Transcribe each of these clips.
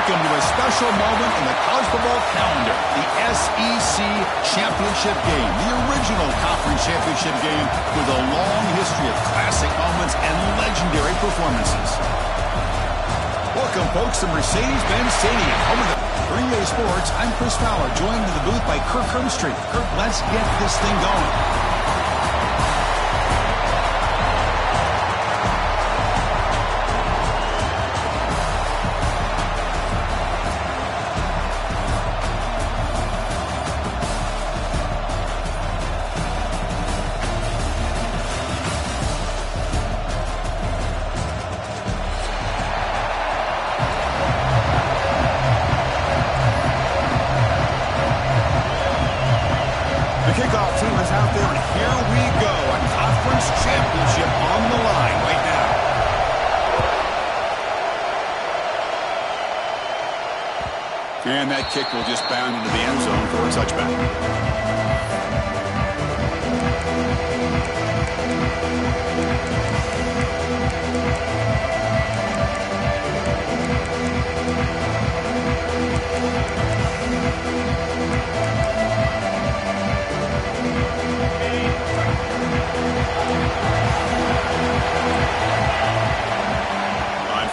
Welcome to a special moment in the college football calendar, the SEC Championship Game, the original conference championship game with a long history of classic moments and legendary performances. Welcome, folks, to Mercedes-Benz Stadium, home of the Green Bay Sports. I'm Chris Fowler, joined in the booth by Kirk Herbstreit. Kirk, let's get this thing going. Kickoff team is out there, and here we go. A conference championship on the line right now. And that kick will just bound into the end zone for a touchback.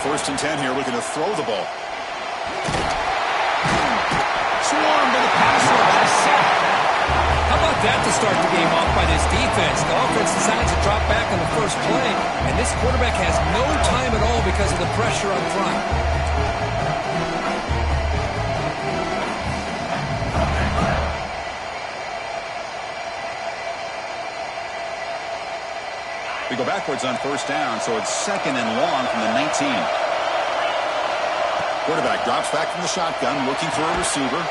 First and 10 here, looking to throw the ball. Swarmed by the passer, and a sack. How about that to start the game off by this defense? The offense decides to drop back on the first play, and this quarterback has no time at all because of the pressure up front. We go backwards on first down, so it's second and long from the 19. Quarterback drops back from the shotgun, looking for a receiver.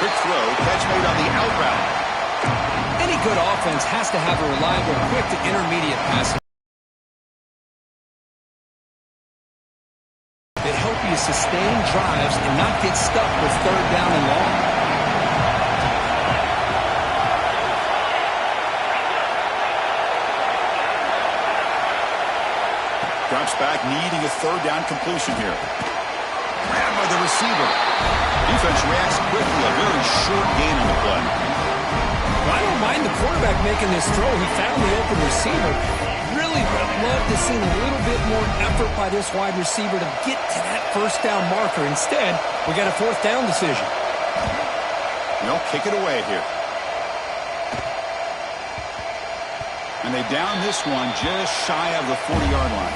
Quick throw, catch made on the out route. Any good offense has to have a reliable, quick to intermediate passing. That help you sustain drives and not get stuck with third down and long. Drops back, needing a third down completion here. Grabbed by the receiver. Defense reacts quickly, a very short gain on the play. Well, I don't mind the quarterback making this throw. He found the open receiver. Really would have loved to see a little bit more effort by this wide receiver to get to that first down marker. Instead, we got a fourth down decision. They'll kick it away here. And they down this one just shy of the 40-yard line.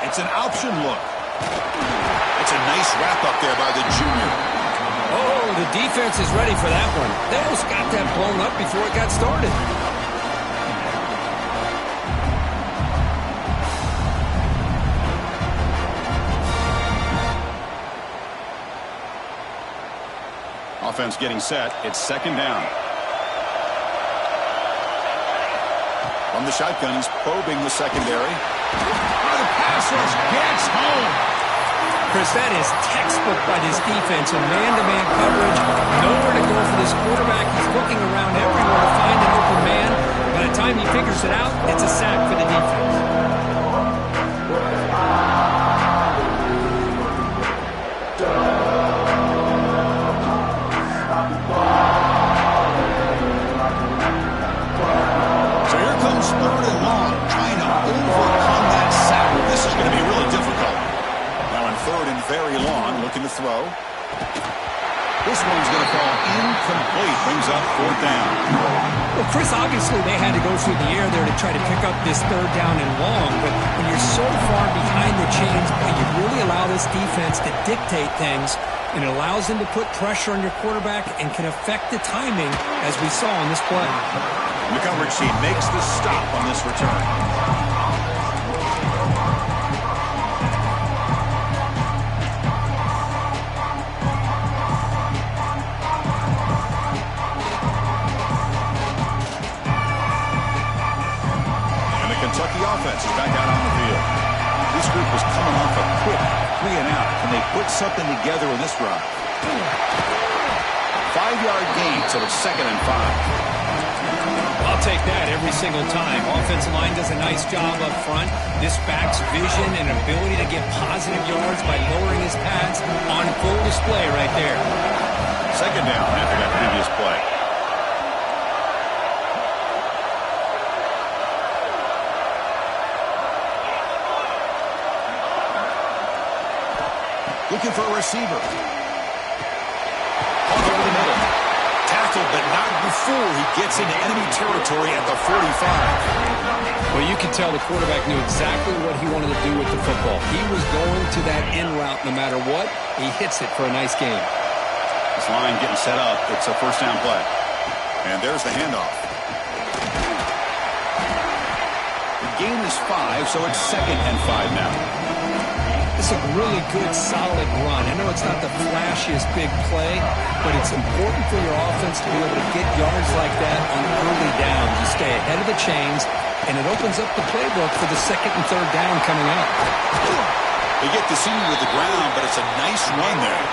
It's an option look. It's a nice wrap up there by the junior. Oh, the defense is ready for that one. They almost got that blown up before it got started. Offense getting set. It's second down. From the shotgun, he's probing the secondary. Oh, the pass rush gets home. Chris, that is textbook by this defense in man-to-man coverage. Nowhere to go for this quarterback. He's looking around everywhere to find an open man. By the time he figures it out, it's a sack for the defense. So here comes third and long, trying to overcome that sack. This is going to be really difficult. Third and very long, looking to throw. This one's going to fall incomplete. Brings up fourth down. Well, Chris, obviously they had to go through the air there to try to pick up this third down and long, but when you're so far behind the chains, you really allow this defense to dictate things, and it allows them to put pressure on your quarterback and can affect the timing, as we saw on this play. The coverage team makes the stop on this return. Kentucky offense Can they put something together in this drive? 5-yard gain, so it's 2nd and 5. I'll take that every single time. Offensive line does a nice job up front. This back's vision and ability to get positive yards by lowering his pads on full display right there. 2nd down after that previous play. Looking for a receiver. All over the middle. Tackled, but not before he gets into enemy territory at the 45. Well, you can tell the quarterback knew exactly what he wanted to do with the football. He was going to that in route no matter what. He hits it for a nice gain. This line getting set up. It's a 1st down play. And there's the handoff. The gain is 5, so it's 2nd and 5 now. It's a really good, solid run. I know it's not the flashiest big play, but it's important for your offense to be able to get yards like that on early downs. You stay ahead of the chains, and it opens up the playbook for the 2nd and 3rd down coming up. They get the senior to the ground, but it's a nice run there.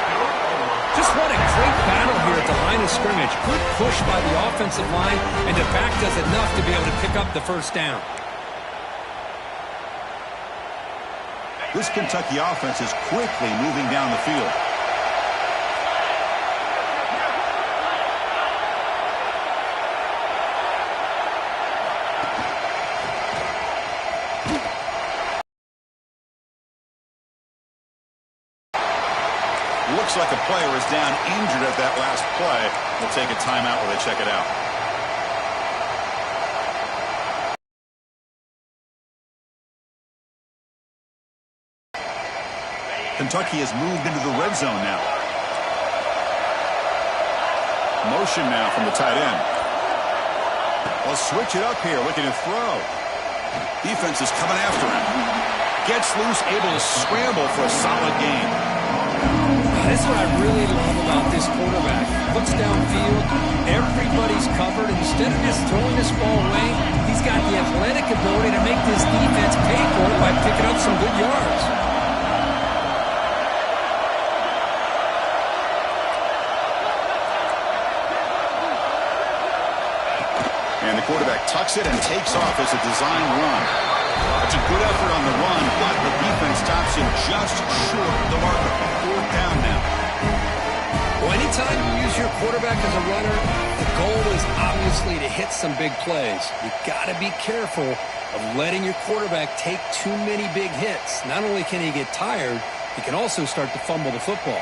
Just what a great battle here at the line of scrimmage. Good push by the offensive line, and the back does enough to be able to pick up the 1st down. This Kentucky offense is quickly moving down the field. Looks like a player is down injured at that last play. We'll take a timeout while they check it out. Kentucky has moved into the red zone now. Motion now from the tight end. They'll switch it up here, looking to throw. Defense is coming after him. Gets loose, able to scramble for a solid gain. That's what I really love about this quarterback. Looks downfield, everybody's covered. Instead of just throwing this ball away, he's got the athletic ability to make this defense pay for it by picking up some good yards. And the quarterback tucks it and takes off as a design run. That's a good effort on the run, but the defense stops him just short of the marker. 4th down now. Well, anytime you use your quarterback as a runner, the goal is obviously to hit some big plays. You've got to be careful of letting your quarterback take too many big hits. Not only can he get tired, he can also start to fumble the football.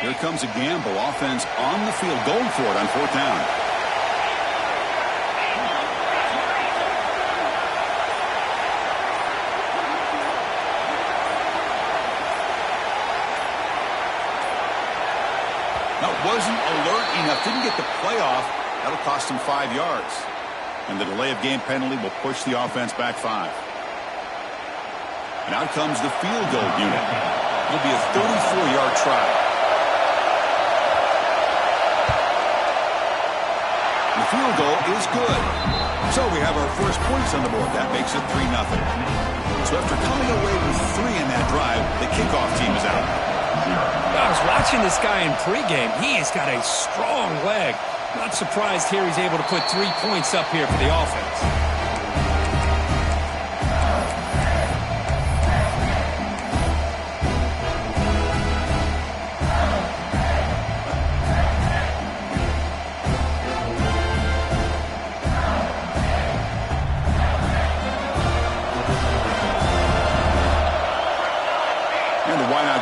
Here comes a gamble. Offense on the field, going for it on 4th down. Now, wasn't alert enough. Didn't get the play off. That'll cost him 5 yards. And the delay of game penalty will push the offense back 5. And out comes the field goal unit. It'll be a 34-yard try. The field goal is good. So we have our first points on the board. That makes it 3-0. So after coming away with 3 in that drive, the kickoff team is out. I was watching this guy in pregame. He has got a strong leg. Not surprised here he's able to put 3 points up here for the offense.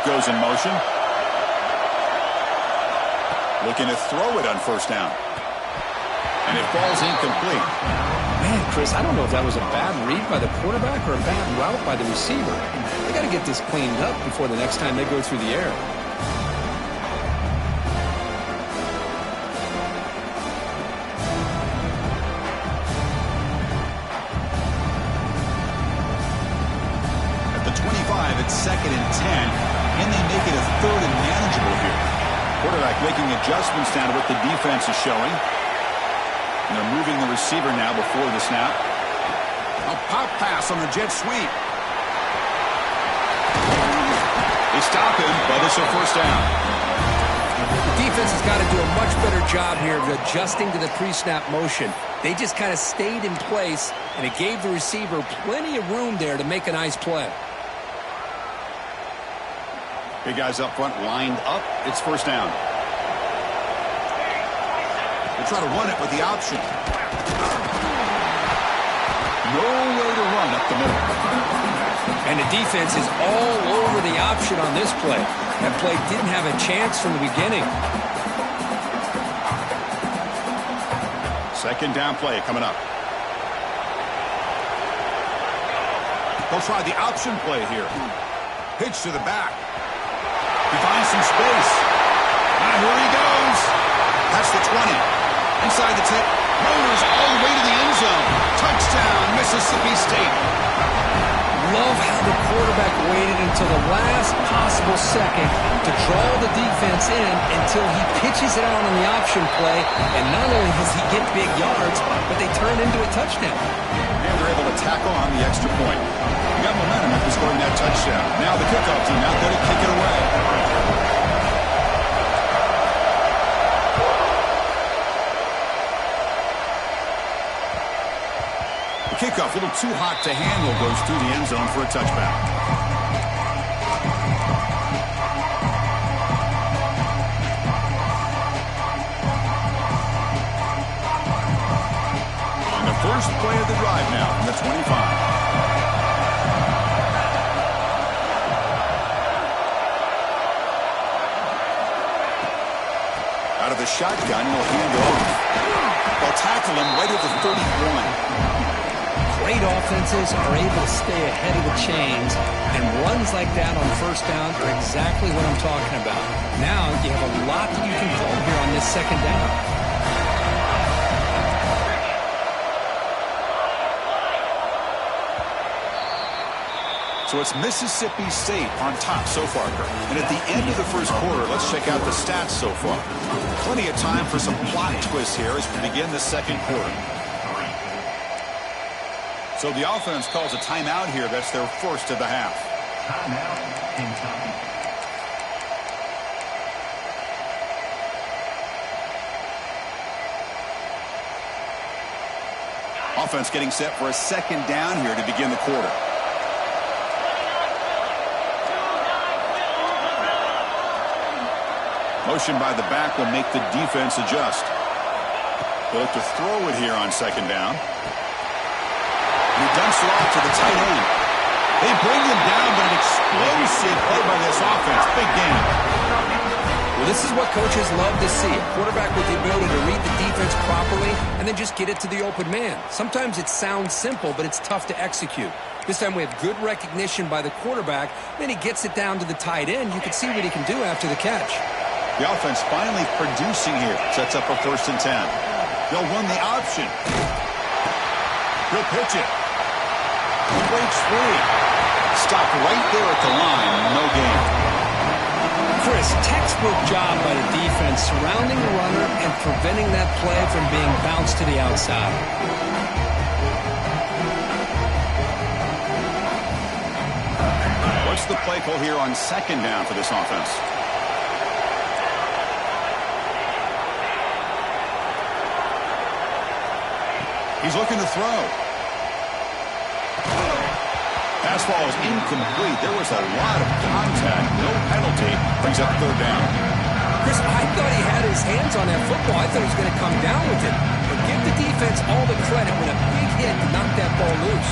Goes in motion. Looking to throw it on 1st down. And it falls incomplete. Man, Chris, I don't know if that was a bad read by the quarterback or a bad route by the receiver. They got to get this cleaned up before the next time they go through the air. At the 25, it's 2nd and 10. And they make it a 3rd and manageable here. quarterback making adjustments down to what the defense is showing. And they're moving the receiver now before the snap. A pop pass on the jet sweep. They stop him, but it's a first down. The defense has got to do a much better job here of adjusting to the pre-snap motion. They just kind of stayed in place, and it gave the receiver plenty of room there to make a nice play. Big guys up front lined up. It's first down. They try to run it with the option. No way to run up the middle. And the defense is all over the option on this play. That play didn't have a chance from the beginning. Second down play coming up. They'll try the option play here. Pitch to the back. He finds some space. And here he goes. That's the 20. Inside the 10. Motors all the way to the end zone. Touchdown, Mississippi State. Love how the quarterback waited until the last possible second to draw the defense in until he pitches it out on the option play. And not only does he get big yards, but they turn into a touchdown. And they're able to tackle on the extra point. You got momentum after scoring that touchdown. Now the kickoff team out there to kick it away. Kickoff, a little too hot to handle, goes through the end zone for a touchback. On the first play of the drive now from the 25. Out of the shotgun, he'll hand it off. They'll tackle him right at the 31. Great offenses are able to stay ahead of the chains, and runs like that on first down are exactly what I'm talking about. Now you have a lot that you can call here on this second down. So it's Mississippi State on top so far, Kirk. And at the end of the first quarter, let's check out the stats so far. Plenty of time for some plot twists here as we begin the second quarter. So the offense calls a timeout here. That's their first of the half. Timeout in time. Offense getting set for a second down here to begin the quarter. Motion by the back will make the defense adjust. They'll look to throw it here on second down. He dumps it off to the tight end. They bring him down, but an explosive play by this offense. Big game. Well, this is what coaches love to see. A quarterback with the ability to read the defense properly and then just get it to the open man. Sometimes it sounds simple, but it's tough to execute. This time we have good recognition by the quarterback. Then he gets it down to the tight end. You can see what he can do after the catch. The offense finally producing here. Sets up a 1st and 10. They'll run the option. He'll pitch it. He breaks free. Stopped right there at the line. No gain. Chris, textbook job by the defense surrounding the runner and preventing that play from being bounced to the outside. What's the play call here on second down for this offense? He's looking to throw. Pass ball is incomplete. There was a lot of contact. No penalty. Brings up 3rd down. Chris, I thought he had his hands on that football. I thought he was going to come down with it. But give the defense all the credit when a big hit knocked that ball loose.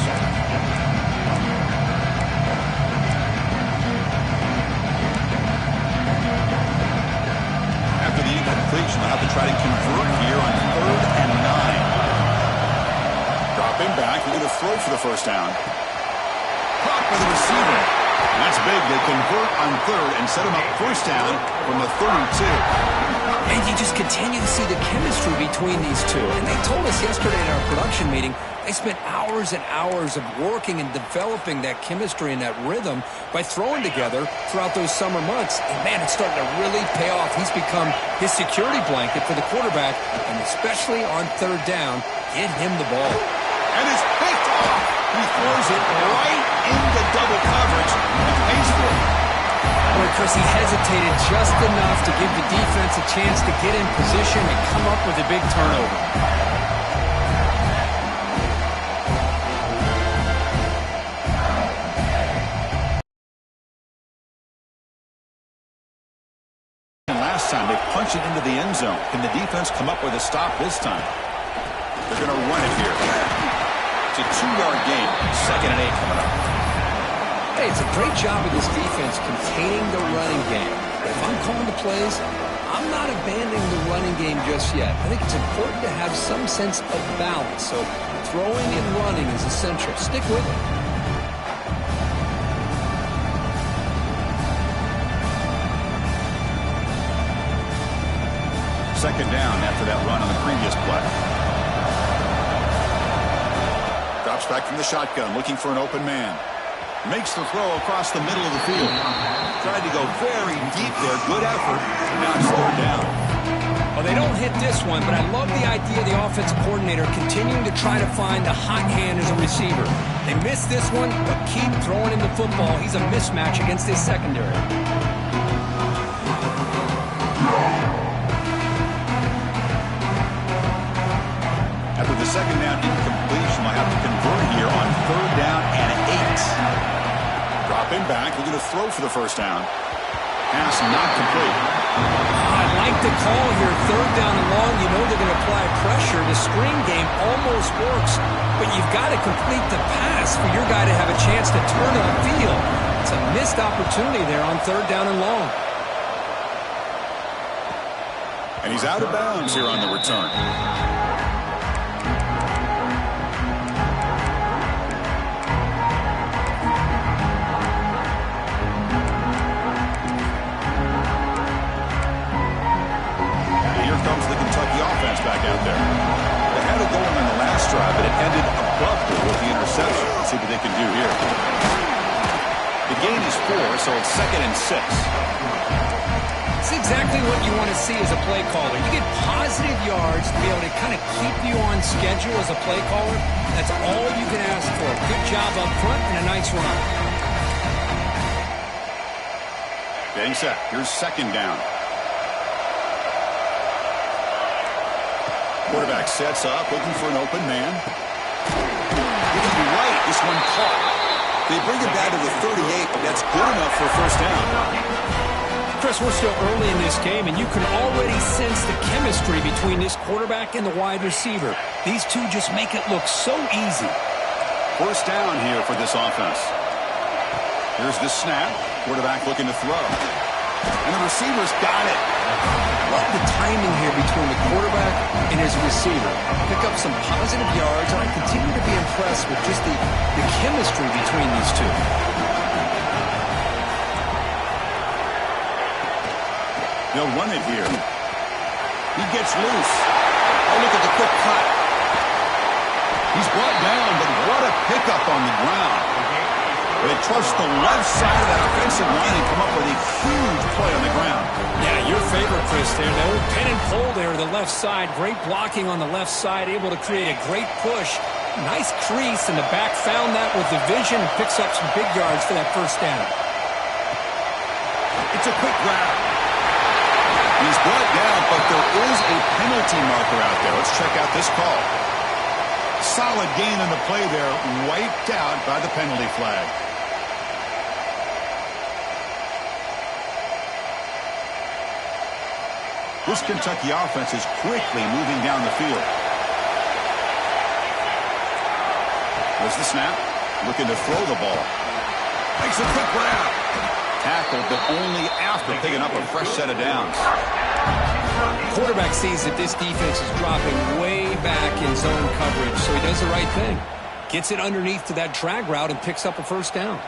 After the incompletion, they'll have to try to convert here on 3rd and 9. Drop him back. We're going to throw for the first down. Caught by the receiver. And that's big. They convert on 3rd and set him up first down from the 32. And you just continue to see the chemistry between these two. And they told us yesterday in our production meeting, they spent hours and hours of working and developing that chemistry and that rhythm by throwing together throughout those summer months. And, man, it's starting to really pay off. He's become his security blanket for the quarterback, and especially on third down, get him the ball. And it's picked off. He throws it right into double coverage and pays for it. Boy, Chris, he hesitated just enough to give the defense a chance to get in position and come up with a big turnover. Last time they punched it into the end zone. Can the defense come up with a stop this time? They're going to run it here. It's a 2-yard gain. 2nd and 8 coming up. Hey, it's a great job of this defense containing the running game. But if I'm calling the plays, I'm not abandoning the running game just yet. I think it's important to have some sense of balance. So throwing and running is essential. Stick with it. Second down after that run on the previous play. Drops back from the shotgun, looking for an open man. Makes the throw across the middle of the field. Tried to go very deep there. Good effort. Now it's third down. Well, they don't hit this one, but I love the idea of the offensive coordinator continuing to try to find a hot hand as a receiver. They missed this one, but keep throwing him the football. He's a mismatch against his secondary. After the second down incompletion, we'll have to convert here on third down and 8. Drop him back. We're going to throw for the first down. Pass not complete. I'd like the call here. Third down and long. You know they're going to apply pressure. The screen game almost works, but you've got to complete the pass for your guy to have a chance to turn on the field. It's a missed opportunity there on third down and long. And he's out of bounds here on the return. Back out there. They had it going on the last drive, but it ended abruptly with the interception. Let's see what they can do here. The gain is 4, so it's 2nd and 6. It's exactly what you want to see as a play caller. You get positive yards to be able to kind of keep you on schedule as a play caller. That's all you can ask for. Good job up front and a nice run. Getting set. Here's second down. Quarterback sets up, looking for an open man. Looking to be right. This one caught. They bring it back to the 38, but that's good enough for a first down. Chris, we're still early in this game, and you can already sense the chemistry between this quarterback and the wide receiver. These two just make it look so easy. First down here for this offense. Here's the snap. Quarterback looking to throw. And the receiver's got it. Love the timing here between the quarterback and his receiver. Pick up some positive yards, and I continue to be impressed with just the chemistry between these two. They'll run it here. He gets loose. Oh, look at the quick cut. He's brought down, but what a pickup on the ground. They trust the left side of that offensive line and come up with a huge play on the ground. Yeah, your favorite, Chris, there. The old pin and pull there, the left side. Great blocking on the left side, able to create a great push. Nice crease, and the back found that with the vision and picks up some big yards for that first down. It's a quick grab. He's brought down, but there is a penalty marker out there. Let's check out this call. Solid gain on the play there, wiped out by the penalty flag. This Kentucky offense is quickly moving down the field. There's the snap. Looking to throw the ball. Makes a quick grab. Tackled, but only after picking up a fresh set of downs. Quarterback sees that this defense is dropping way back in zone coverage, so he does the right thing. Gets it underneath to that drag route and picks up a first down.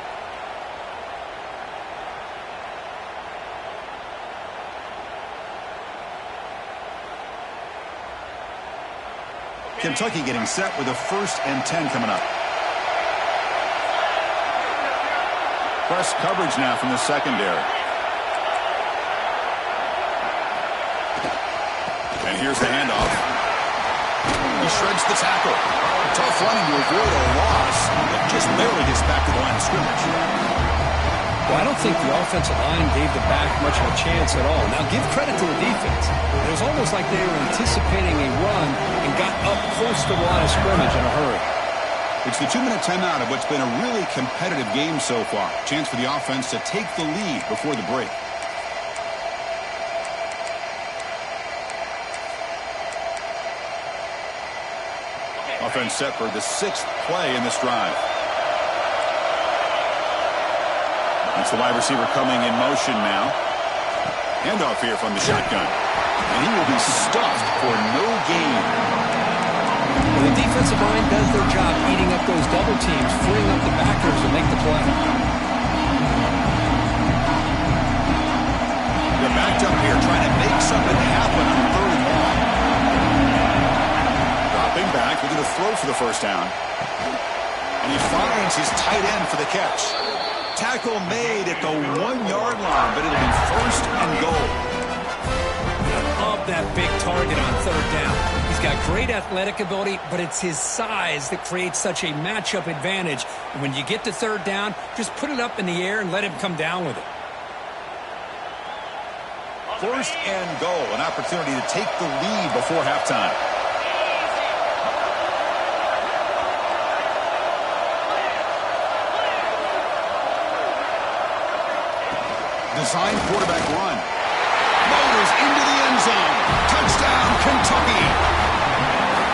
Kentucky getting set with a 1st and 10 coming up. Press coverage now from the secondary. And here's the handoff. He shreds the tackle. Tough running to avoid a loss. It just barely gets back to the line of scrimmage. Well, I don't think the offensive line gave the back much of a chance at all. Now, give credit to the defense. It was almost like they were anticipating a run and got up close to the line of scrimmage in a hurry. It's the 2-minute timeout of what's been a really competitive game so far. Chance for the offense to take the lead before the break. Offense set for the 6th play in this drive. That's the wide receiver coming in motion now. Handoff here from the shotgun. And he will be stuffed for no gain. Well, the defensive line does their job eating up those double teams, freeing up the backers to make the play. They're backed up here trying to make something happen on 3rd and long. Dropping back, looking to throw for the 1st down. And he finds his tight end for the catch. Tackle made at the 1-yard line, but it'll be 1st and goal. I love that big target on 3rd down. He's got great athletic ability, but it's his size that creates such a matchup advantage. And when you get to 3rd down, just put it up in the air and let him come down with it. 1st and goal, an opportunity to take the lead before halftime. Design quarterback run. Motors into the end zone. Touchdown, Kentucky.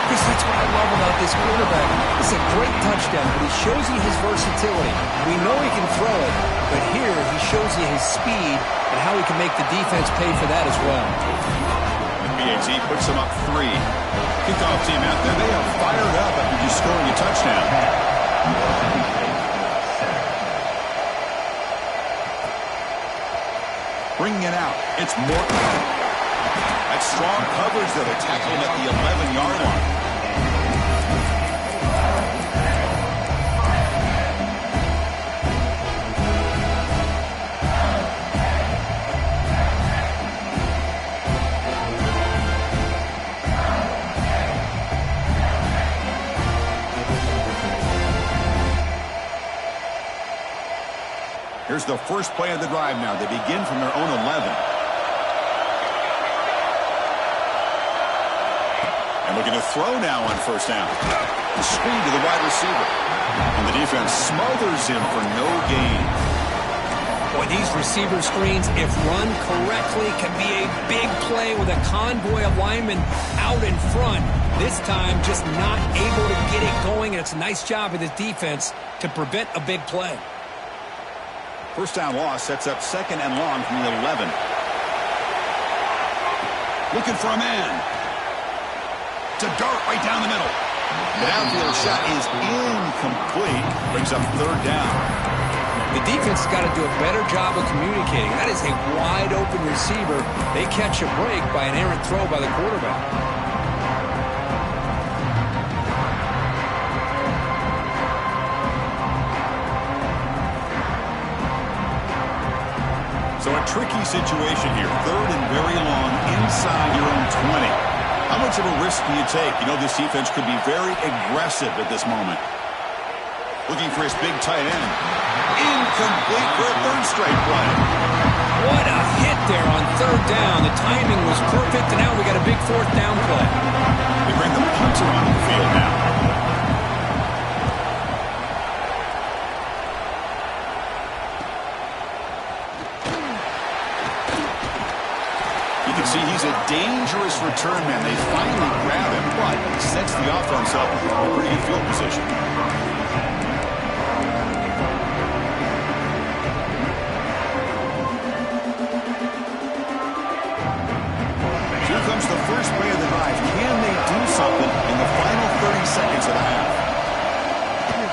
Chris, that's what I love about this quarterback. It's a great touchdown, but he shows you his versatility. We know he can throw it, but here he shows you his speed and how he can make the defense pay for that as well. The PAT puts him up 3. Kickoff team out there. They are fired up after just scoring a touchdown. Bringing it out. It's Morton. That's strong coverage there. They tackle him at the 11-yard line. Here's the first play of the drive now. They begin from their own 11. And looking to throw now on 1st down. The screen to the wide receiver. And the defense smothers him for no gain. Boy, these receiver screens, if run correctly, can be a big play with a convoy of linemen out in front. This time, just not able to get it going. And it's a nice job of the defense to prevent a big play. 1st down loss sets up 2nd and long from the 11. Looking for a man. To dart right down the middle. The downfield shot is incomplete. Brings up 3rd down. The defense has got to do a better job of communicating. That is a wide open receiver. They catch a break by an errant throw by the quarterback. So a tricky situation here. 3rd and very long inside your own 20. How much of a risk do you take? You know this defense could be very aggressive at this moment. Looking for his big tight end. Incomplete for a 3rd straight play. What a hit there on 3rd down. The timing was perfect, and now we got a big 4th down play. They bring the punter onto the field now. See, he's a dangerous return man. They finally grab him, but he sets the offense up in a pretty good field position. Here comes the first play of the drive. Can they do something in the final 30 seconds of the half?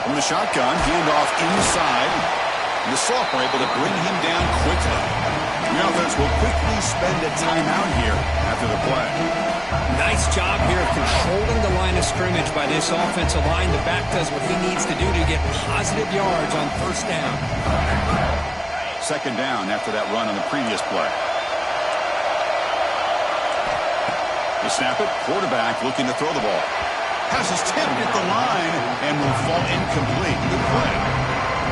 From the shotgun, handoff inside. And the sophomore able to bring him down quickly. The offense will quickly spend a timeout here after the play. Nice job here of controlling the line of scrimmage by this offensive line. The back does what he needs to do to get positive yards on first down. Second down after that run on the previous play. They snap it. Quarterback looking to throw the ball. Pass is tipped at the line and will fall incomplete. Good play.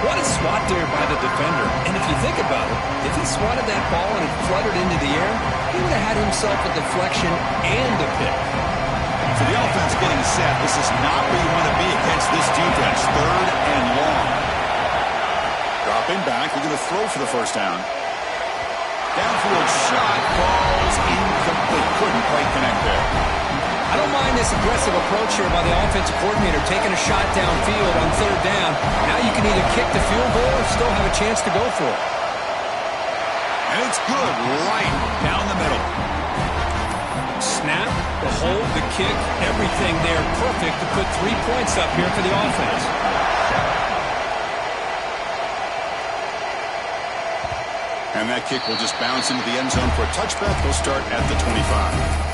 What a swat there by the defender. And if you think about it, if he swatted that ball and it fluttered into the air, he would have had himself a deflection and a pick. So the offense getting set. This is not where you want to be against this defense. Third and long. Dropping back. They're going to throw for the first down. Downfield shot falls incomplete. Couldn't quite connect there. I don't mind this aggressive approach here by the offensive coordinator, taking a shot downfield on third down. Now you can either kick the field goal or still have a chance to go for it. And it's good right down the middle. Snap, the hold, the kick, everything there perfect to put 3 points up here for the offense. And that kick will just bounce into the end zone for a touchback. They'll start at the 25.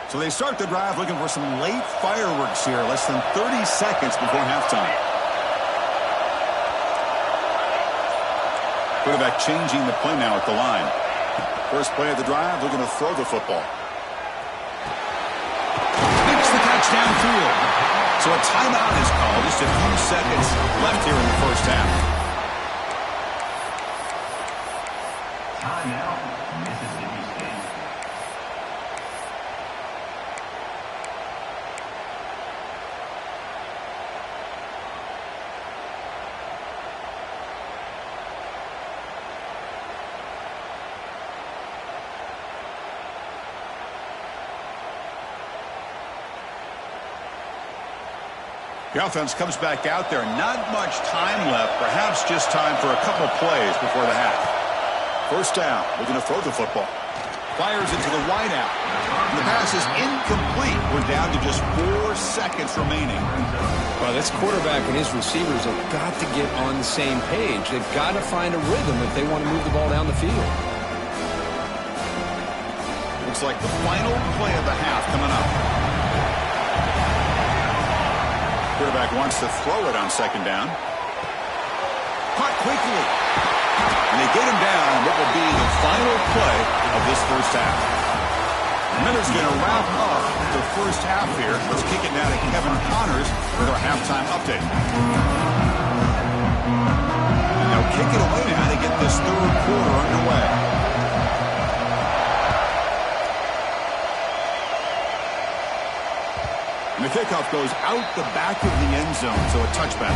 So they start the drive looking for some late fireworks here. Less than 30 seconds before halftime. Quarterback changing the play now at the line. First play of the drive, they're going to throw the football. Makes the catch downfield. So a timeout is called. Just a few seconds left here in the first half. Timeout, Mississippi State. The offense comes back out there. Not much time left. Perhaps just time for a couple plays before the half. First down. We're going to throw the football. Fires into the wideout. And the pass is incomplete. We're down to just 4 seconds remaining. Well, this quarterback and his receivers have got to get on the same page. They've got to find a rhythm if they want to move the ball down the field. Looks like the final play of the half coming up. Quarterback wants to throw it on second down. Caught quickly. And they get him down on what will be the final play of this first half. Miller's going to wrap up the first half here. Let's kick it now to Kevin Connors with our halftime update. And they'll kick it away now to get this third quarter underway. And the kickoff goes out the back of the end zone, so a touchback.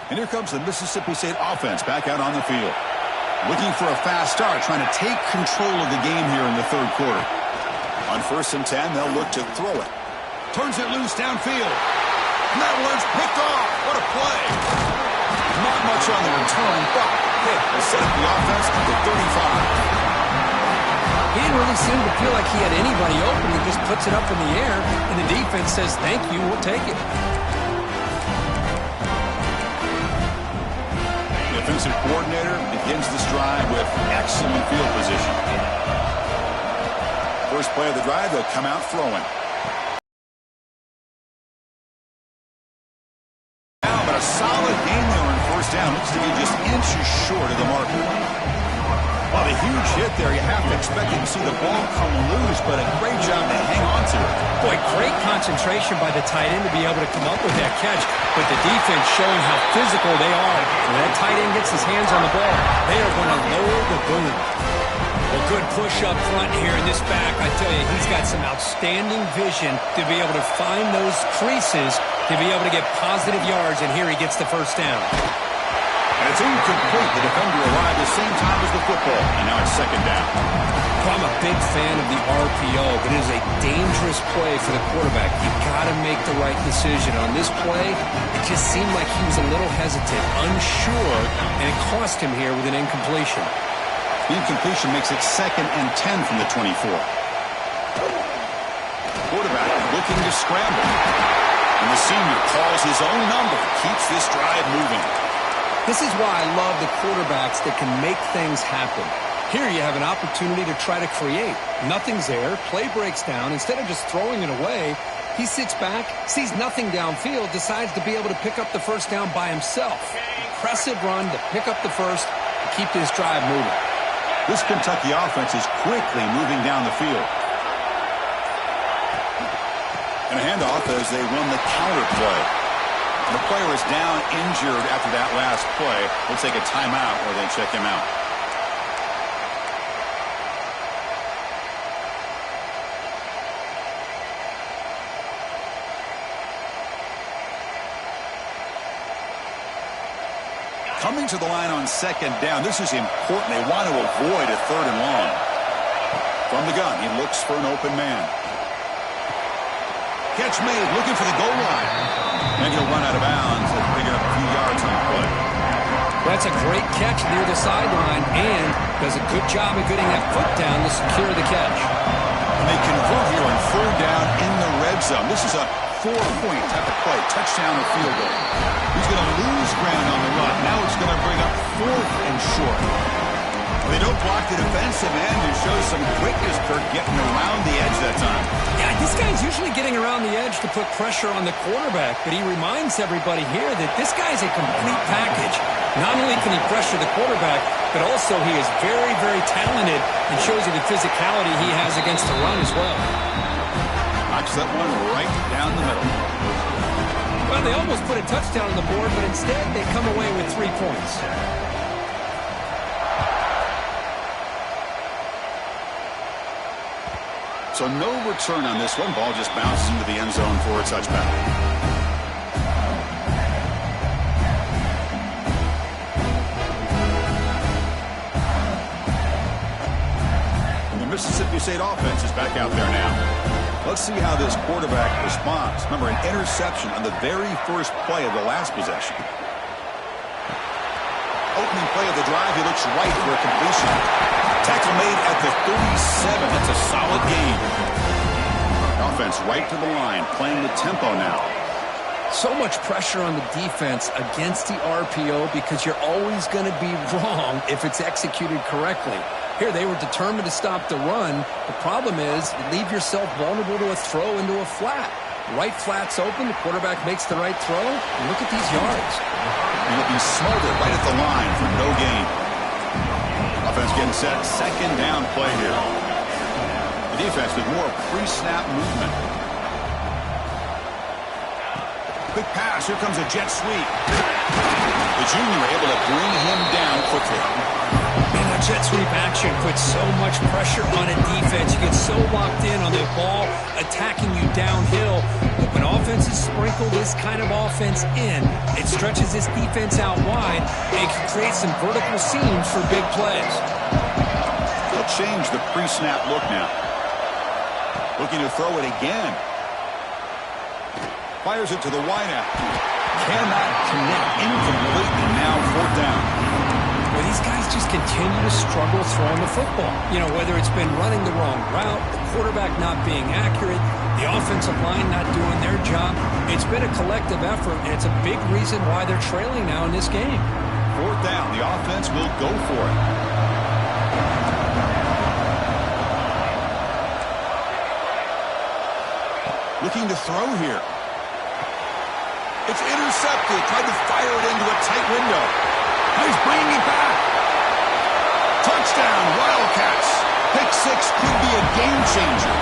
And here comes the Mississippi State offense back out on the field. Looking for a fast start, trying to take control of the game here in the third quarter. On 1st and 10, they'll look to throw it. Turns it loose downfield. And that one's picked off. What a play. Not much on the return, but hit will set up the offense at the 35. He didn't really seem to feel like he had anybody open. He just puts it up in the air, and the defense says, thank you, we'll take it. Defensive coordinator begins this drive with excellent field position. First play of the drive, they'll come out throwing. Now, but a solid game there on first down. Looks to be just inches short of the marker. Well, a huge hit there. You have to expect to see the ball come loose, but a great job to hang on to it. Boy, great concentration by the tight end to be able to come up with that catch, but the defense showing how physical they are. When that tight end gets his hands on the ball, they are going to lower the boom. Well, good push up front here in this back. I tell you, he's got some outstanding vision to be able to find those creases, to be able to get positive yards, and here he gets the first down. And it's incomplete. The defender arrived at the same time as the football. And now it's second down. Well, I'm a big fan of the RPO, but it is a dangerous play for the quarterback. You got to make the right decision. On this play, it just seemed like he was a little hesitant, unsure, and it cost him here with an incompletion. The incompletion makes it 2nd and 10 from the 24. Quarterback looking to scramble. And the senior calls his own number, keeps this drive moving. This is why I love the quarterbacks that can make things happen. Here you have an opportunity to try to create. Nothing's there. Play breaks down. Instead of just throwing it away, he sits back, sees nothing downfield, decides to be able to pick up the first down by himself. Impressive run to pick up the first and keep this drive moving. This Kentucky offense is quickly moving down the field. And a handoff as they run the counter play. The player is down injured after that last play. They'll take a timeout or they check him out. Coming to the line on second down. This is important. They want to avoid a 3rd and long. From the gun, he looks for an open man. Catch made, looking for the goal line. And he'll run out of bounds and bring it up a few yards on the play. That's a great catch near the sideline and does a good job of getting that foot down to secure the catch. And they convert here on 3rd down in the red zone. This is a 4-point type of play, touchdown or field goal. He's going to lose ground on the run. Now it's going to bring up 4th and short. They don't block the defensive end and show some quickness, Kirk, getting around the edge that time. Yeah, this guy's usually getting around the edge to put pressure on the quarterback, but he reminds everybody here that this guy's a complete package. Not only can he pressure the quarterback, but also he is very, very talented and shows you the physicality he has against the run as well. Knocks that one right down the middle. Well, they almost put a touchdown on the board, but instead they come away with 3 points. So no return on this one. Ball just bounces into the end zone for a touchback. And the Mississippi State offense is back out there now. Let's see how this quarterback responds. Remember, an interception on the very first play of the last possession. Opening play of the drive, he looks right for a completion. Tackle made at the 37. That's a solid gain. Offense right to the line, playing the tempo now. So much pressure on the defense against the RPO because you're always going to be wrong if it's executed correctly. Here, they were determined to stop the run. The problem is you leave yourself vulnerable to a throw into a flat. Right flat's open, the quarterback makes the right throw, and look at these yards. He'll be smothered right at the line for no gain. Offense getting set, second down play here. The defense with more pre-snap movement. Quick pass, here comes a jet sweep. The junior able to bring him down quickly. Man, that jet sweep action puts so much pressure on a defense. You get so locked in on the ball attacking you downhill. But when offenses sprinkle this kind of offense in, it stretches this defense out wide and can create some vertical seams for big plays. They'll change the pre-snap look now. Looking to throw it again. Fires it to the wideout. Cannot connect, incomplete, and now 4th down. Well, these guys just continue to struggle throwing the football. You know, whether it's been running the wrong route, the quarterback not being accurate, the offensive line not doing their job. It's been a collective effort, and it's a big reason why they're trailing now in this game. 4th down. The offense will go for it. Looking to throw here. It's intercepted. Tried to fire it into a tight window. Now he's bringing it back. Touchdown, Wildcats. Pick 6 could be a game changer.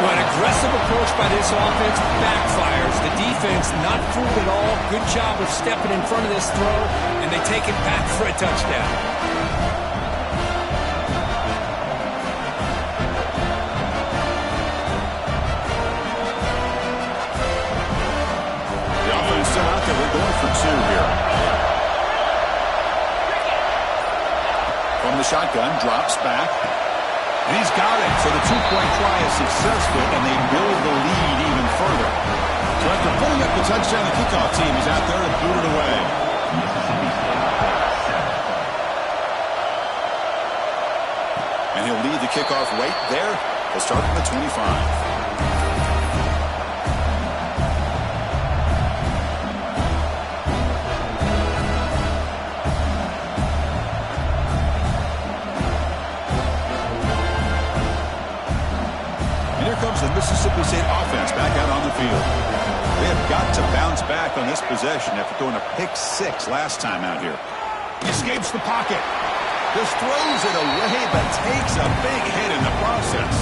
Well, an aggressive approach by this offense backfires. The defense not fooled at all. Good job of stepping in front of this throw, and they take it back for a touchdown. Still out there. We're going for 2 here. the shotgun, drops back. And he's got it. So the two-point try is successful, and they build the lead even further. So after putting up the touchdown, the kickoff team is out there to boot it away. And he'll lead the kickoff right there. He'll start from the 25. The Mississippi State offense back out on the field. They have got to bounce back on this possession after throwing a pick-6 last time out here. He escapes the pocket. Just throws it away, but takes a big hit in the process.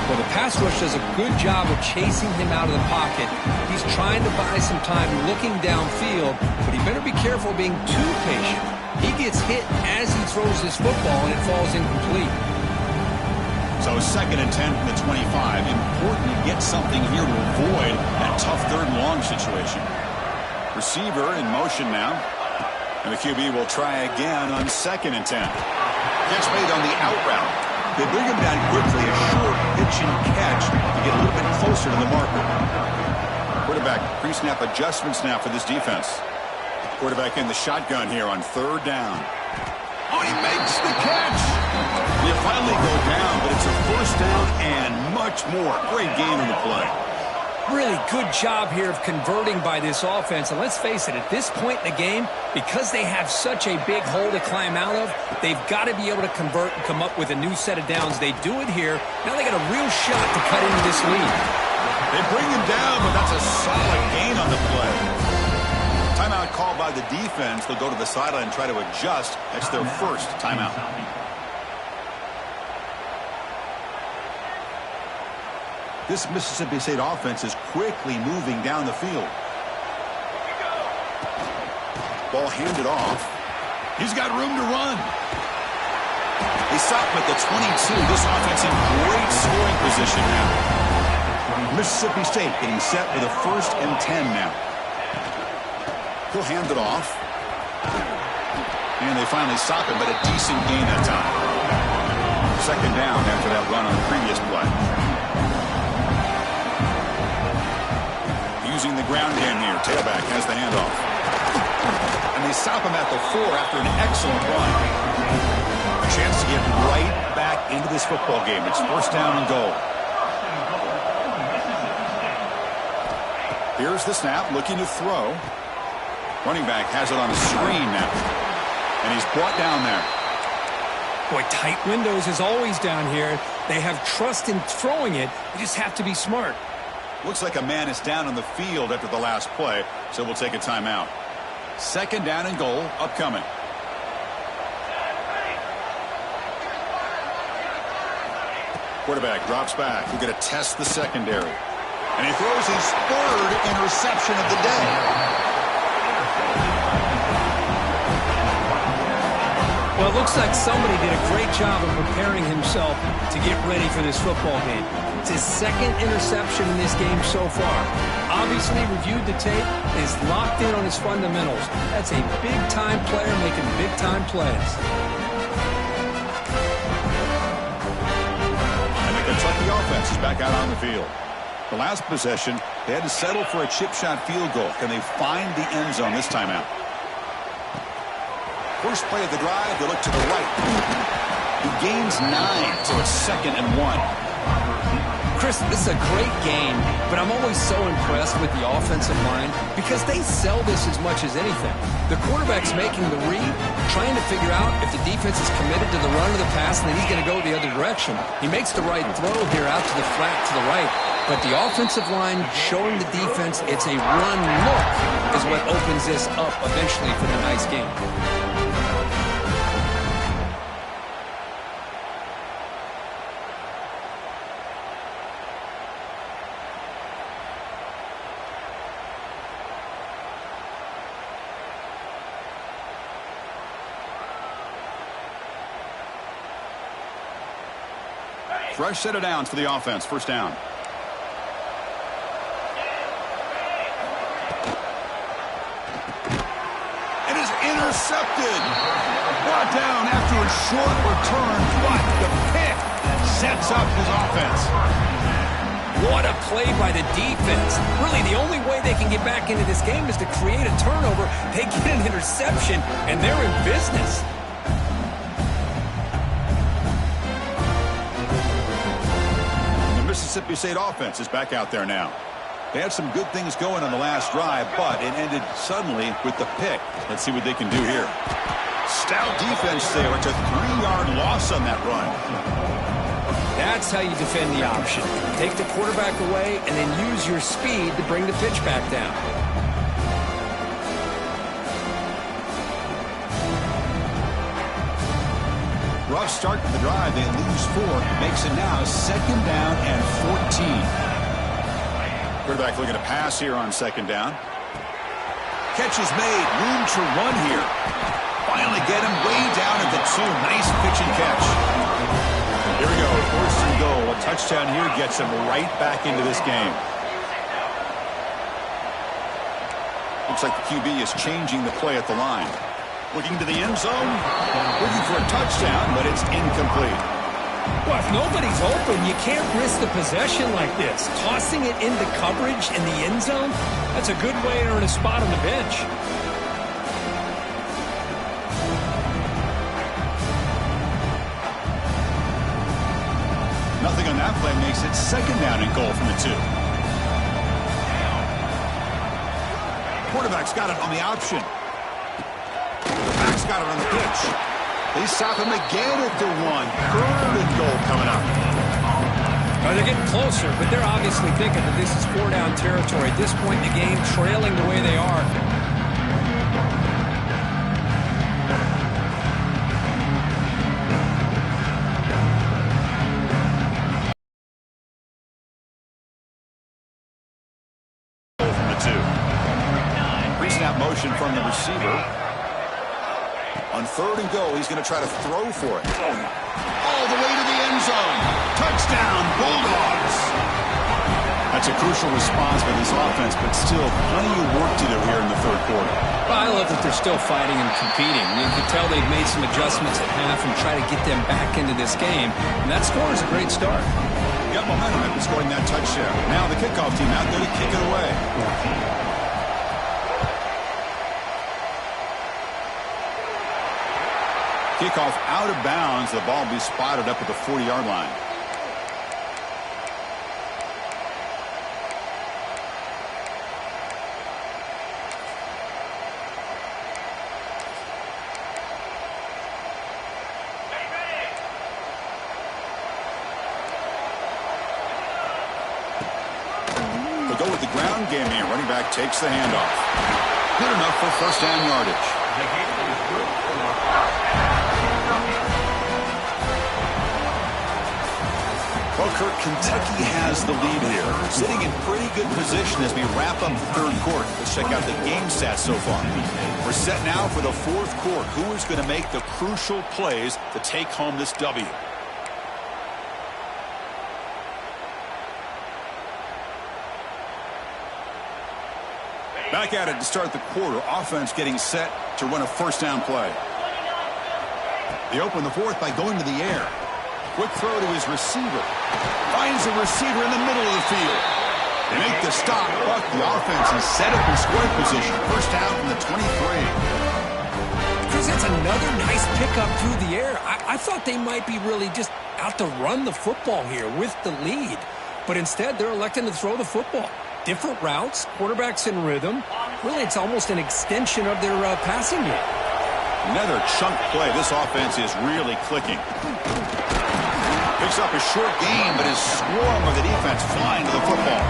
Well, the pass rush does a good job of chasing him out of the pocket. He's trying to buy some time looking downfield, but he better be careful being too patient. He gets hit as he throws his football, and it falls incomplete. So 2nd and 10 from the 25. Important to get something here to avoid that tough 3rd and long situation. Receiver in motion now. And the QB will try again on 2nd and 10. Catch made on the out route. They bring him down quickly, a short pitch and catch to get a little bit closer to the marker. Quarterback pre-snap adjustments now for this defense. Quarterback in the shotgun here on 3rd down. Oh, he makes the catch. You finally go down, but it's a 1st down and much more. Great game in the play. Really good job here of converting by this offense. And let's face it, at this point in the game, because they have such a big hole to climb out of, they've got to be able to convert and come up with a new set of downs. They do it here. Now they got a real shot to cut into this lead. They bring him down, but that's a solid gain on the play. Timeout called by the defense. They'll go to the sideline and try to adjust. That's their 1st timeout. This Mississippi State offense is quickly moving down the field. Ball handed off. He's got room to run. They stop him at the 22. This offense in great scoring position now. Mississippi State getting set with a 1st and 10 now. He'll hand it off. And they finally stop him, but a decent gain that time. 2nd down after that run on the previous play. Using the ground game here. Tailback has the handoff. And they stop him at the 4 after an excellent run. A chance to get right back into this football game. It's 1st down and goal. Here's the snap, looking to throw. Running back has it on a screen now. And he's brought down there. Boy, tight windows is always down here. They have trust in throwing it. You just have to be smart. Looks like a man is down on the field after the last play, so we'll take a timeout. 2nd down and goal upcoming. Quarterback drops back. He's going to test the secondary. And he throws his 3rd interception of the day. Well, it looks like somebody did a great job of preparing himself to get ready for this football game. It's his 2nd interception in this game so far. Obviously reviewed the tape, is locked in on his fundamentals. That's a big-time player making big-time plays. And the Kentucky offense is back out on the field. The last possession, they had to settle for a chip shot field goal. Can they find the end zone this time out? First play of the drive, they look to the right. He gains 9, so it's 2nd and 1. Chris, this is a great game, but I'm always so impressed with the offensive line because they sell this as much as anything. The quarterback's making the read, trying to figure out if the defense is committed to the run or the pass, and then he's going to go the other direction. He makes the right throw here out to the flat to the right, but the offensive line showing the defense it's a run look is what opens this up eventually for the nice game. Fresh set of downs for the offense. 1st down. And is intercepted. Brought down after a short return, but the pick sets up his offense. What a play by the defense. Really, the only way they can get back into this game is to create a turnover. They get an interception, and they're in business. The Mississippi State offense is back out there now. They had some good things going on the last drive, but it ended suddenly with the pick. Let's see what they can do here. Stout defense there. It's a 3-yard loss on that run. That's how you defend the option. Take the quarterback away and then use your speed to bring the pitch back down. Rough start to the drive. They lose 4. Makes it now 2nd down and 14. Quarterback looking to pass here on 2nd down. Catch is made. Room to run here. Finally get him way down at the 2. Nice pitch and catch. Here we go. 1st and goal. A touchdown here gets him right back into this game. Looks like the QB is changing the play at the line. Looking to the end zone. Looking for a touchdown, but it's incomplete. Well, if nobody's open, you can't risk the possession like this. Tossing it into coverage in the end zone, that's a good way to earn a spot on the bench. Nothing on that play makes it 2nd down and goal from the 2. Quarterback's got it on the option. The back's got it on the pitch. They stop him again at the 1. 3rd and goal coming up. Well, they're getting closer, but they're obviously thinking that this is 4-down territory. At this point in the game, trailing the way they are. From the 2. Pre-snap motion from the receiver. On 3rd and goal, he's going to try to throw for it. All the way to the end zone. Touchdown, Bulldogs. That's a crucial response by this offense, but still plenty of work to do here in the 3rd quarter. Well, I love that they're still fighting and competing. You can tell they've made some adjustments at half and try to get them back into this game. And that score is a great start. Got momentum after scoring that touchdown. Now the kickoff team out there to kick it away. Kickoff out of bounds. The ball will be spotted up at the 40-yard line. They go with the ground game here. Running back takes the handoff. Good enough for 1st down yardage. Well, Kirk, Kentucky has the lead here. Sitting in pretty good position as we wrap up the 3rd quarter. Let's check out the game stats so far. We're set now for the 4th quarter. Who is going to make the crucial plays to take home this W? Back at it to start the quarter. Offense getting set to run a 1st down play. They open the 4th by going to the air. Quick throw to his receiver. Finds a receiver in the middle of the field. They make the stop, but the offense is set up in scoring position. 1st down from the 23. Chris, that's another nice pickup through the air. I thought they might be really just out to run the football here with the lead. But instead, they're electing to throw the football. Different routes, quarterbacks in rhythm. Really, it's almost an extension of their passing game. Another chunk play. This offense is really clicking. Picks up a short gain, but his swarm of the defense flying to the football.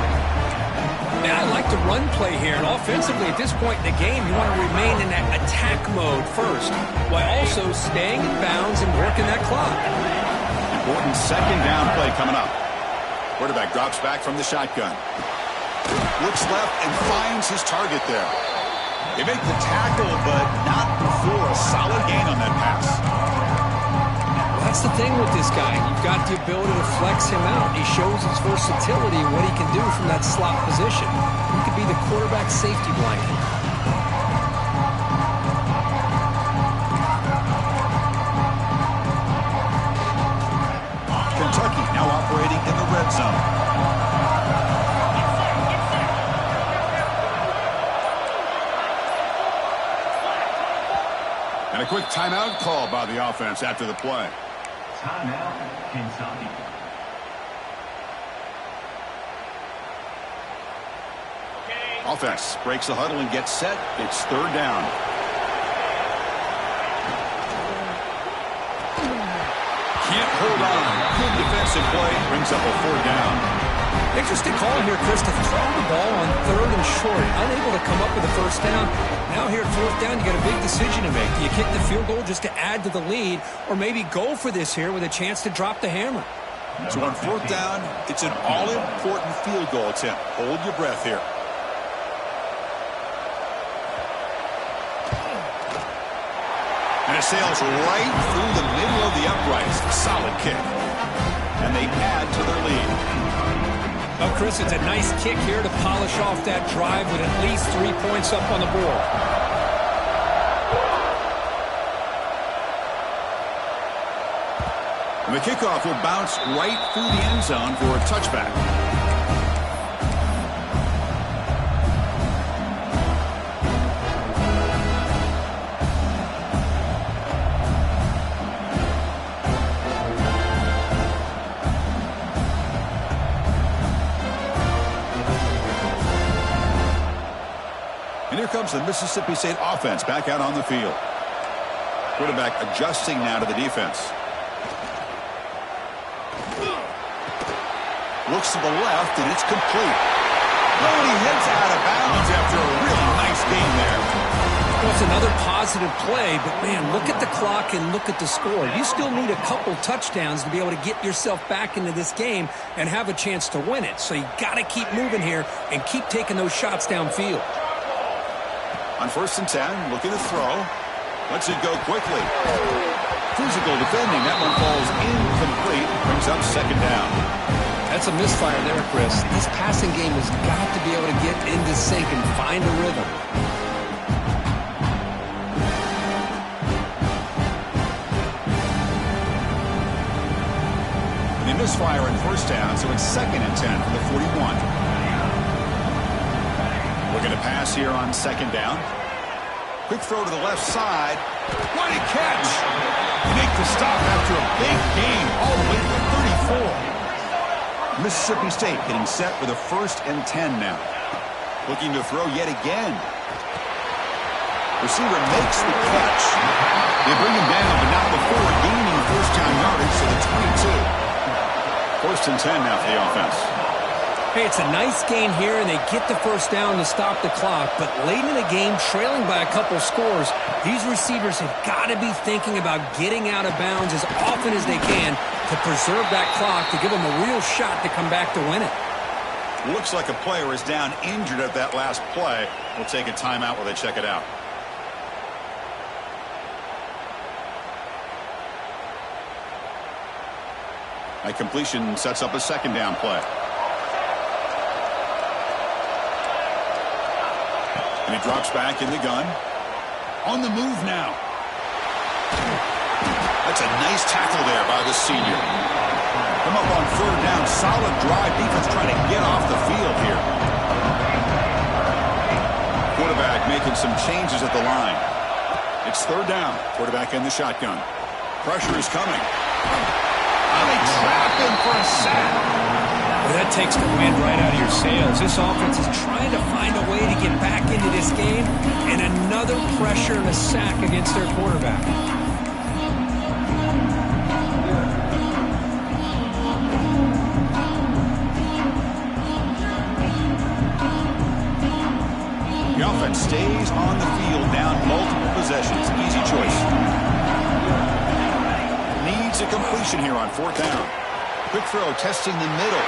Now, I like the run play here, and offensively at this point in the game, you want to remain in that attack mode first, while also staying in bounds and working that clock. Important 2nd down play coming up. Quarterback drops back from the shotgun. Looks left and finds his target there. They make the tackle, but not before a solid gain on that pass. That's the thing with this guy. You've got the ability to flex him out. He shows his versatility and what he can do from that slot position. He could be the quarterback safety blanket. And a quick timeout call by the offense after the play. Timeout, Kentucky. Offense breaks the huddle and gets set. It's third down. Can't hold on. Good defensive play. Brings up a fourth down. Interesting call here, Chris, to throw the ball on third and short. Unable to come up with a first down. Now here at fourth down, you got a big decision to make. Do you kick the field goal just to add to the lead, or maybe go for this here with a chance to drop the hammer? So on fourth down, it's an all-important field goal attempt. Hold your breath here. And it sails right through the middle of the uprights. Solid kick. And they add to their lead. Well, Chris, it's a nice kick here to polish off that drive with at least 3 points up on the board. And the kickoff will bounce right through the end zone for a touchback. And here comes the Mississippi State offense back out on the field. Quarterback adjusting now to the defense. Looks to the left, and it's complete. Oh, and he heads out of bounds after a really nice game there. Well, it's another positive play, but, man, look at the clock and look at the score. You still need a couple touchdowns to be able to get yourself back into this game and have a chance to win it. So you got to keep moving here and keep taking those shots downfield. On 1st and 10, looking to throw. Lets it go quickly. Physical defending. That one falls incomplete. Brings up second down. That's a misfire there, Chris. This passing game has got to be able to get into sync and find a rhythm. They misfire in 1st down, so it's 2nd and 10 from the 41. Looking to pass here on 2nd down. Quick throw to the left side. What a catch! They make the stop after a big game all the way to the 34. Mississippi State getting set with a 1st and 10 now. Looking to throw yet again. Receiver makes the catch. They bring him down, but not before gaining first-down yardage to the 22. 1st and 10 now for the offense. Hey, it's a nice gain here, and they get the first down to stop the clock. But late in the game, trailing by a couple scores, these receivers have got to be thinking about getting out of bounds as often as they can to preserve that clock, to give them a real shot to come back to win it. Looks like a player is down injured at that last play. We'll take a timeout while they check it out. A completion sets up a 2nd down play. And he drops back in the gun. On the move now. That's a nice tackle there by the senior. Come up on 3rd down. Solid drive. Defense trying to get off the field here. Quarterback making some changes at the line. It's 3rd down. Quarterback in the shotgun. Pressure is coming. And they trap him for a sack. Well, that takes the wind right out of your sails. This offense is trying to find a way to get back into this game, and another pressure and a sack against their quarterback. The offense stays on the field, down multiple possessions. Easy choice. Needs a completion here on 4th down. Quick throw, testing the middle.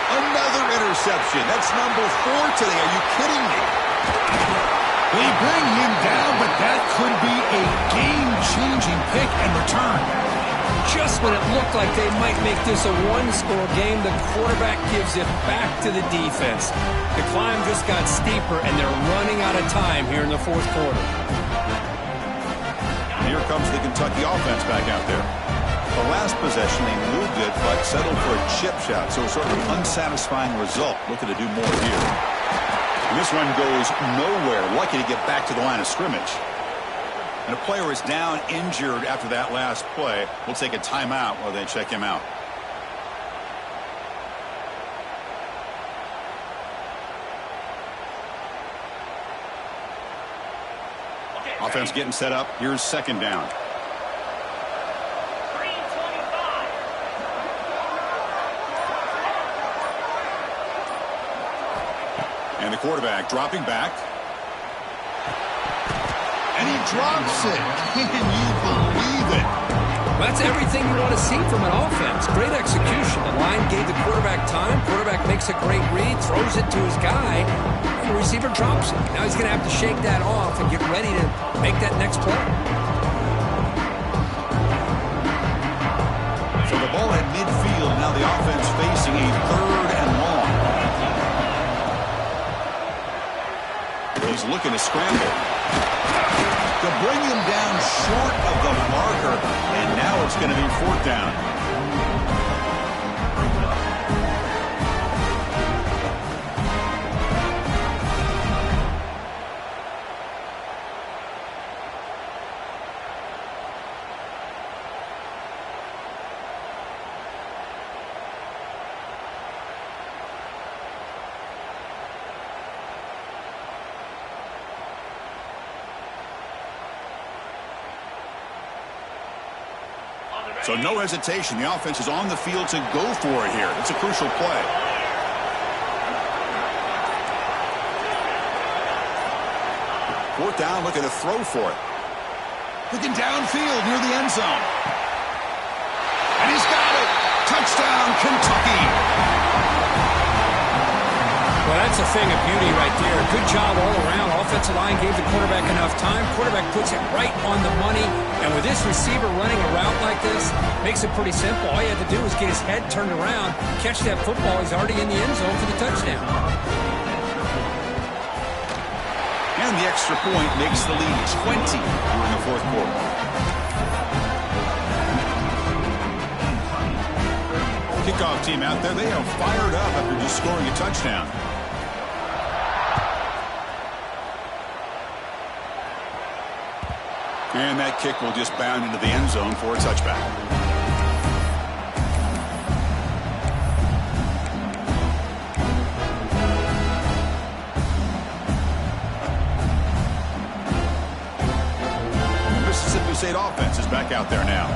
Another interception. That's number 4 today. Are you kidding me? They bring him down, but that could be a game-changing pick and return. Just when it looked like they might make this a one-score game, the quarterback gives it back to the defense. The climb just got steeper, and they're running out of time here in the 4th quarter. Here comes the Kentucky offense back out there. The last possession, they moved it, but settled for a chip shot, so sort of an unsatisfying result. Looking to do more here. And this one goes nowhere. Lucky to get back to the line of scrimmage. And a player is down injured after that last play. We'll take a timeout while they check him out. Offense getting set up. Here's second down. And the quarterback dropping back. And he drops it. Can you believe it? That's everything you want to see from an offense. Great execution. The line gave the quarterback time. Quarterback makes a great read, throws it to his guy, and the receiver drops it. Now he's going to have to shake that off and get ready to make that next play. So the ball at midfield. Now the offense facing a third and long. He's looking to scramble. To bring him down short of the marker, and now it's going to be fourth down. So no hesitation. The offense is on the field to go for it here. It's a crucial play. Fourth down, looking to throw for it. Looking downfield near the end zone. And he's got it. Touchdown, Kentucky. Well, that's a thing of beauty right there. Good job all around. Offensive line gave the quarterback enough time. Quarterback puts it right on the money. And with this receiver running a route like this, makes it pretty simple. All you have to do is get his head turned around, catch that football. He's already in the end zone for the touchdown. And the extra point makes the lead 20 during the fourth quarter. Kickoff team out there. They are fired up after just scoring a touchdown. And that kick will just bound into the end zone for a touchback. Mississippi State offense is back out there now.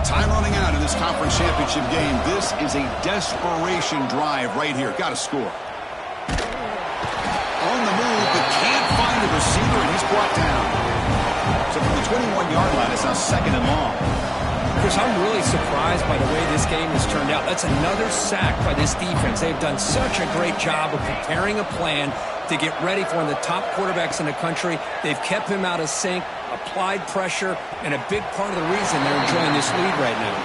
Time running out in this conference championship game. This is a desperation drive right here. Got to score. On the move, but can't find a receiver, and he's brought down. So from the 21-yard line, it's now second and long. Chris, I'm really surprised by the way this game has turned out. That's another sack by this defense. They've done such a great job of preparing a plan to get ready for one of the top quarterbacks in the country. They've kept him out of sync, applied pressure, and a big part of the reason they're enjoying this lead right now.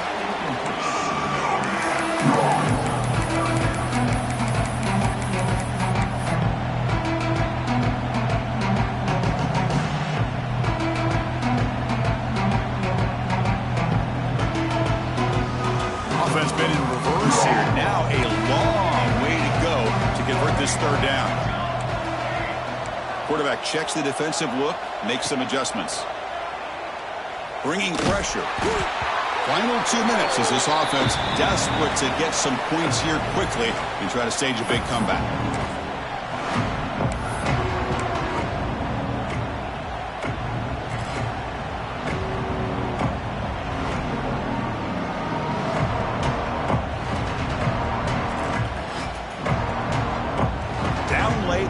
Offense been in reverse here. Now a long way to go to convert this third down. Quarterback checks the defensive look, makes some adjustments. Bringing pressure. Final 2 minutes as this offense desperate to get some points here quickly and try to stage a big comeback.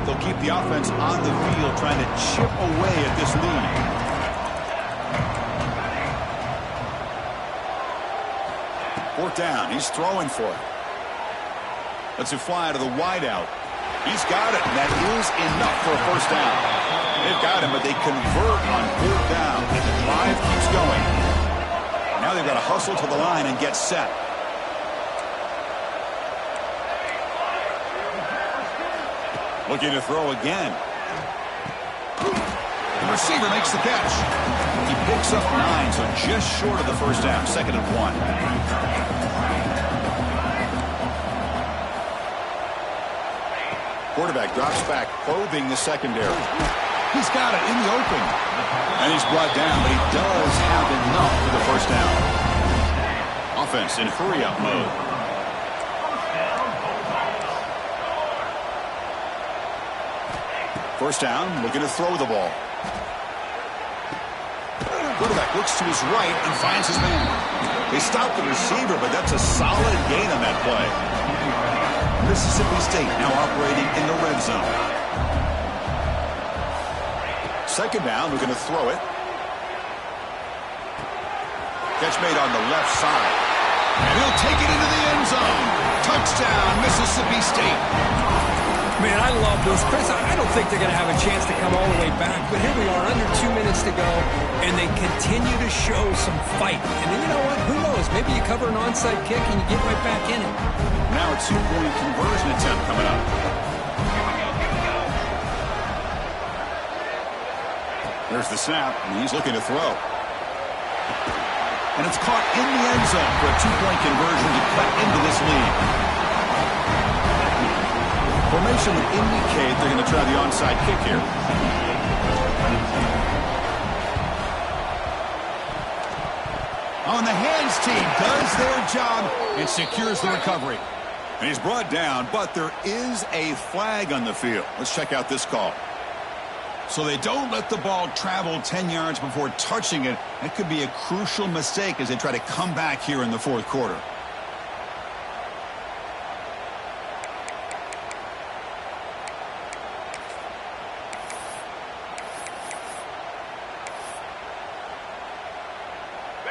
They'll keep the offense on the field trying to chip away at this lead. Fourth down. He's throwing for it. Lets it fly to the wideout. He's got it, and that is enough for a first down. They've got him, but they convert on fourth down, and the drive keeps going. Now they've got to hustle to the line and get set. Looking to throw again. The receiver makes the catch. He picks up 9, so just short of the first down. Second and 1. Quarterback drops back, probing the secondary. He's got it in the open. And he's brought down, but he does have enough for the first down. Offense in hurry-up mode. First down, looking to throw the ball. Quarterback looks to his right and finds his man. They stopped the receiver, but that's a solid gain on that play. Mississippi State now operating in the red zone. Second down, we're going to throw it. Catch made on the left side. And he'll take it into the end zone. Touchdown, Mississippi State. Man, I love this. Chris, I don't think they're going to have a chance to come all the way back, but here we are, under 2 minutes to go, and they continue to show some fight. And then, you know what? Who knows? Maybe you cover an onside kick and you get right back in it. Now a two-point conversion attempt coming up. There's the snap, and he's looking to throw. And it's caught in the end zone for a two-point conversion to cut into this lead. Formation would indicate they're going to try the onside kick here. On the hands team does their job and secures the recovery. And he's brought down, but there is a flag on the field. Let's check out this call. So they don't let the ball travel 10 yards before touching it. That could be a crucial mistake as they try to come back here in the fourth quarter.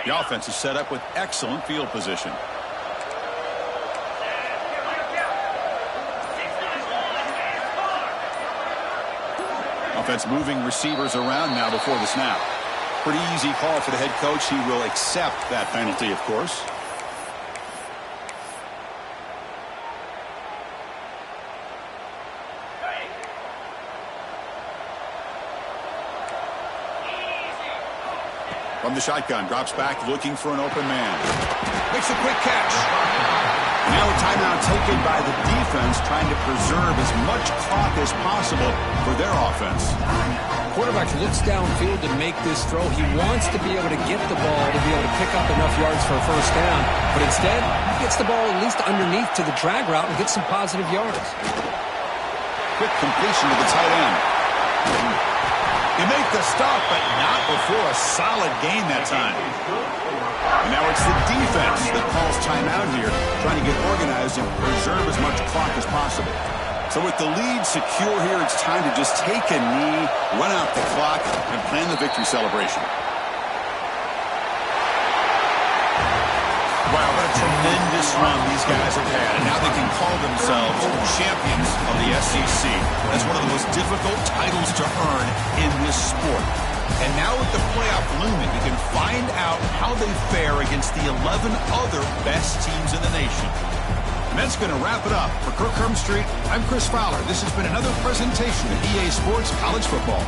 The offense is set up with excellent field position. Offense moving receivers around now before the snap. Pretty easy call for the head coach. He will accept that penalty, of course. From the shotgun, drops back looking for an open man. Makes a quick catch. Now a timeout taken by the defense, trying to preserve as much clock as possible for their offense. Quarterback looks downfield to make this throw. He wants to be able to get the ball to be able to pick up enough yards for a first down. But instead, he gets the ball at least underneath to the drag route and gets some positive yards. Quick completion to the tight end. You make the stop, but not before a solid gain that time. And now it's the defense that calls timeout here, trying to get organized and preserve as much clock as possible. So with the lead secure here, it's time to just take a knee, run out the clock, and plan the victory celebration. Wow, what a tremendous run these guys have had, and now they can call themselves champions of the SEC. That's one of the most difficult titles to earn in this sport. And now with the playoff looming, we can find out how they fare against the 11 other best teams in the nation. And that's going to wrap it up. For Kirk Herbstreit, I'm Chris Fowler. This has been another presentation of EA Sports College Football.